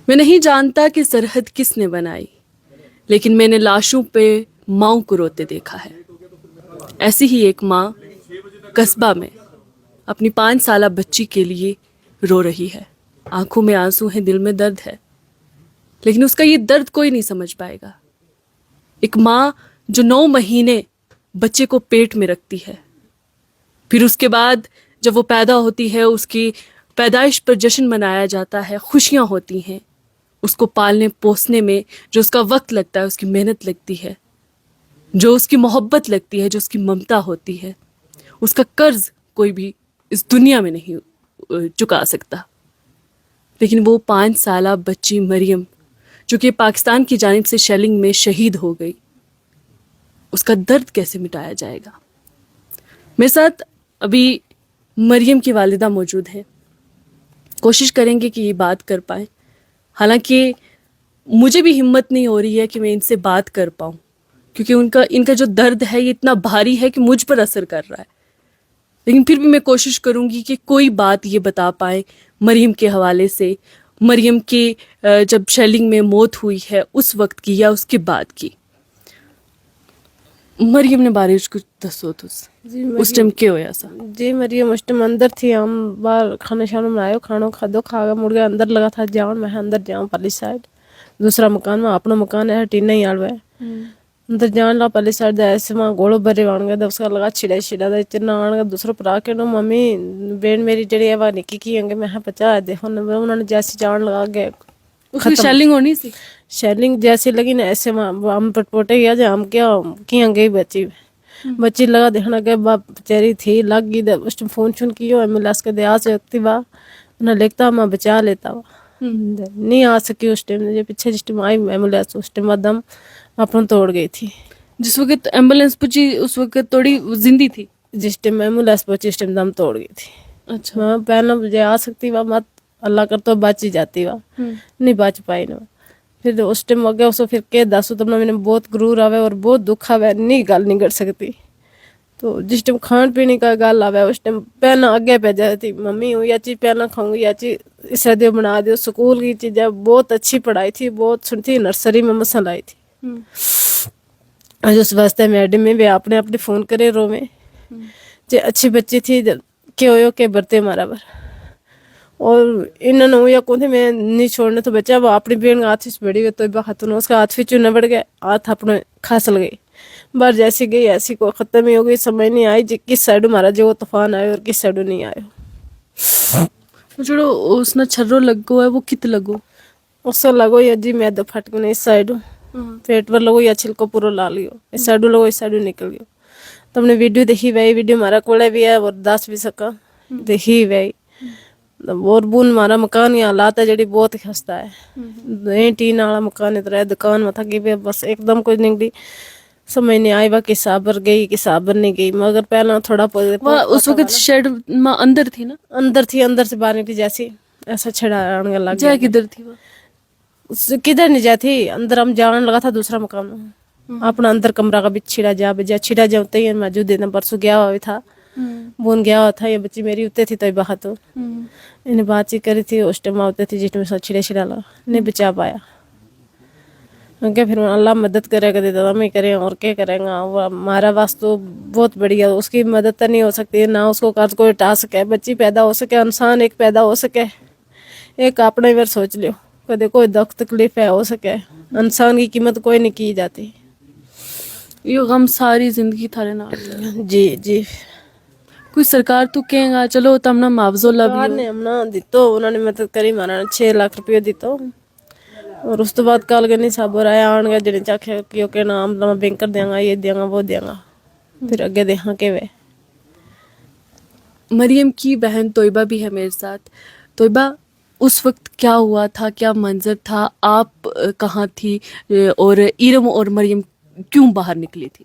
میں نہیں جانتا کہ سرحد کس نے بنائی، لیکن میں نے لاشوں پہ ماؤں کو روتے دیکھا ہے۔ ایسی ہی ایک ماں قصبہ میں اپنی 5 سالہ بچی کے لیے رو رہی ہے۔ آنکھوں میں آنسو ہیں، دل میں درد ہے، لیکن اس کا یہ درد کوئی نہیں سمجھ پائے گا۔ ایک ماں جو 9 مہینے بچے کو پیٹ میں رکھتی ہے، پھر اس کے بعد جب وہ پیدا ہوتی ہے، اس کی پیدائش پر جشن منایا جاتا ہے، خوشیاں ہوتی ہیں، اس کو پالنے پوسنے میں جو اس کا وقت لگتا ہے، اس کی محنت لگتی ہے، جو اس کی محبت لگتی ہے، جو اس کی ممتا ہوتی ہے، اس کا قرض کوئی بھی اس دنیا میں نہیں چکا سکتا۔ لیکن وہ 5 سالہ بچی مریم جو کہ پاکستان کی جانب سے شیلنگ میں شہید ہو گئی، اس کا درد کیسے مٹایا جائے گا؟ میرے ساتھ ابھی مریم کی والدہ موجود ہیں، کوشش کریں گے کہ یہ بات کر پائیں۔ حالانکہ مجھے بھی ہمت نہیں ہو رہی ہے کہ میں ان سے بات کر پاؤں، کیونکہ ان کا جو درد ہے یہ اتنا بھاری ہے کہ مجھ پر اثر کر رہا ہے، لیکن پھر بھی میں کوشش کروں گی کہ کوئی بات یہ بتا پائیں مریم کے حوالے سے، مریم کی جب شیلنگ میں موت ہوئی ہے اس وقت کی یا اس کے بعد کی۔ مریم نے بارے کچھ دسو جی اس ٹائم کیا ہوا سا؟ جی مریم اس ٹائم اندر تھی، ہم باہر کھانا شانا بنایا، کھانا کھا گیا مڑ گیا، اندر لگا تھا جاؤں، میں اندر جاؤں پرلی سائڈ دوسرا مکان میں اپنا مکان ہے ٹینا ہی آڑ ہے اندر جان لا پرلی سائڈ ایسے وہاں گوڑو بھرے آن گیا، اس کا لگا چھڑا چنا آن گیا دوسرا پرا کے نو ممی بین میری جڑی ہے وہ نکی کی ہوں گے، میں پچا دیکھو انہوں نے جیسی جان لگا گیا اس میں شیلنگ ہونی سی، شیلنگ جیسی لگی نا ایسے ہم پٹپوٹے گیا جا ہم کیا گئی بچی لگا دیکھنا کہ بچاری تھی لگ گئی، اس ٹائم فون چون کیو ایمبولینس کے دیا سے وقتی با انہیں لکھتا میں بچا لیتا وا نہیں آ سکی اس ٹائم، پیچھے جس ٹائم آئی ایمبولینس اس ٹائم دم اپنا توڑ گئی تھی۔ جس وقت ایمبولینس پہنچی اس وقت تھوڑی زندی تھی؟ جس ٹائم ایمبولینس پہنچی اس ٹائم دم توڑ گئی تھی۔ اچھا، میں پہلے مجھے آ سکتی وا مت اللہ کرتا بچ ہی جاتی وا، نہیں بچ پائی نا۔ پھر اس ٹائم ہو گیا اس کو پھر کہ دسو تم نے بہت غرور آوے اور بہت دکھ آوے، نہیں گل نہیں کر سکتی۔ تو جس ٹائم کھان پینے کا گل آوے اس ٹائم پہلے اگے پہ جاتی ممی ہوں یا چیز پہلے کھاؤں گی یا چیز اس طرح بنا دیو، سکول کی چیزیں بہت اچھی پڑھائی تھی، بہت سنتی، نرسری میں مسا لائی تھی۔ اس واسطے میڈم میں بھی اپنے اپنے فون کرے رو میں جو اچھی بچی تھی کہ ہوئے کہ برتے مارا بر، اور انہوں نے یا کون تھے میں نہیں چھوڑنے تو بچہ وہ اپنی بہن کا ہاتھ بڑی ہوئی تو خاتون اس کا ہاتھ پھر چونا بڑھ گیا، ہاتھ اپنے کھاسل گئی، بار جیسی گئی ایسی کو ختم ہی ہو گئی، سمجھ نہیں آئی جی کس سائڈ مارا جو وہ طوفان آئے اور کس سائڈ نہیں آئے۔ جو اس نے چھرو لگو ہے وہ کت لگو؟ اس کو لگو یا جی میں دو پھٹ گئی اس سائڈ پیٹ پر لگو یا چھلکو پورو لا لیو، اس سائڈ لگو اس سائڈ نکل گیا۔ تم نے ویڈیو دیکھی وہی ویڈیو ہمارا کوڑے بھی ہے اور دس بھی سکا دیکھی وہی، اور بون ہمارا مکان ہی حالات ہے جڑی بہت ہی خستہ ہے، ٹین والا مکان ادھر ہے، دکان میں تھا کہ بس ایک دم کچھ نکلی سمجھ نہیں آئی با کہ صابر گئی کہ صابر نہیں گئی، مگر پہلا تھوڑا اس وقت شیڈ میں اندر تھی نا؟ اندر تھی، اندر سے باہر نکلی جیسی ایسا چھڑا آنے لگ گیا۔ جائے کدھر تھی وہ؟ کدھر نہیں جاتی اندر ہم جانے لگا تھا دوسرا مکان میں، اپنا اندر کمرہ کا بھی چھڑا جا بجا چھڑا جا ہوتے ہی موجود ہے، پرسوں گیا ہوا بھی تھا بون گیا ہوا تھا، یہ بچی میری ہوتے تھی تو باہر تو انہیں بات چیت کری تھی اس ٹائم ہوتے تھی جس ٹائم سب چھڑے چھڑا لگا نہیں بچا پایا، کیا پھر اللہ مدد کرے گا دیتا میں کریں اور کیا کریں گا، وہ ہمارا واسطہ بہت بڑھیا، اس کی مدد تو نہیں ہو سکتی نہ اس کو قرض کوئی اٹھا سکے، بچی پیدا ہو سکے، انسان ایک پیدا ہو سکے، ایک اپنے بار سوچ لیو کدے کوئی دکھ تکلیف ہے ہو سکے، انسان کی قیمت کوئی نہیں کی جاتی۔ یہ غم ساری زندگی تھارے نال؟ جی جی کوئی سرکار تو کہیں گا چلو تم نا معاوضہ سرکار لبیو؟ نے ہم نا دیتو، انہوں نے مدد کری، مارا 6 لاکھ روپیہ دیتو، اور اس تو بعد کال کرنی صاحب اور آیا آن گیا جنہیں چاکھے کیونکہ نام بینک کر دیا گا یہ دیا گا وہ دیا گا، پھر اگے دیکھا کہ وہ مریم کی بہن طیبہ بھی ہے میرے ساتھ۔ طیبہ اس وقت کیا ہوا تھا، کیا منظر تھا، آپ کہاں تھی اور ایرم اور مریم کیوں باہر نکلی تھی؟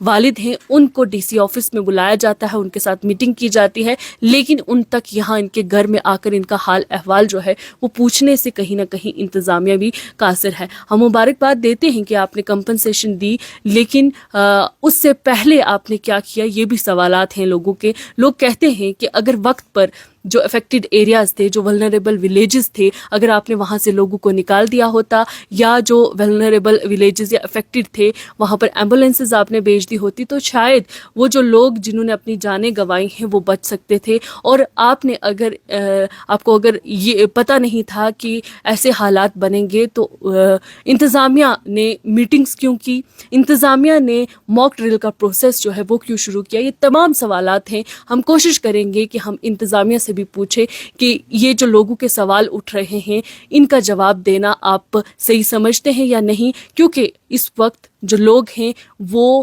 والد ہیں ان کو DC آفس میں بلایا جاتا ہے, ان کے ساتھ میٹنگ کی جاتی ہے, لیکن ان تک یہاں ان کے گھر میں آ کر ان کا حال احوال جو ہے وہ پوچھنے سے کہیں نہ کہیں انتظامیہ بھی قاصر ہے. ہم مبارکباد دیتے ہیں کہ آپ نے کمپنسیشن دی, لیکن اس سے پہلے آپ نے کیا کیا, یہ بھی سوالات ہیں لوگوں کے. لوگ کہتے ہیں کہ اگر وقت پر جو افیکٹڈ ایریاز تھے, جو ولنریبل ولیجز تھے, اگر آپ نے وہاں سے لوگوں کو نکال دیا ہوتا, یا جو ولنریبل ولیجز یا افیکٹڈ تھے وہاں پر ایمبولینسز آپ نے بھیج دی ہوتی, تو شاید وہ جو لوگ جنہوں نے اپنی جانیں گنوائی ہیں وہ بچ سکتے تھے. اور آپ نے آپ کو اگر یہ پتہ نہیں تھا کہ ایسے حالات بنیں گے تو انتظامیہ نے میٹنگز کیوں کی, انتظامیہ نے موک ڈرل کا پروسیس جو ہے وہ کیوں شروع کیا؟ یہ تمام سوالات ہیں. ہم کوشش کریں گے کہ ہم انتظامیہ سے بھی پوچھیں کہ یہ جو لوگوں کے سوال اٹھ رہے ہیں ان کا جواب دینا آپ صحیح سمجھتے ہیں یا نہیں, کیونکہ اس وقت جو لوگ ہیں وہ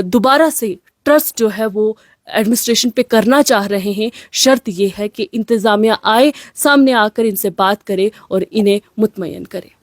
دوبارہ سے ٹرسٹ جو ہے وہ ایڈمنسٹریشن پہ کرنا چاہ رہے ہیں. شرط یہ ہے کہ انتظامیہ آئے, سامنے آ کر ان سے بات کرے اور انہیں مطمئن کرے.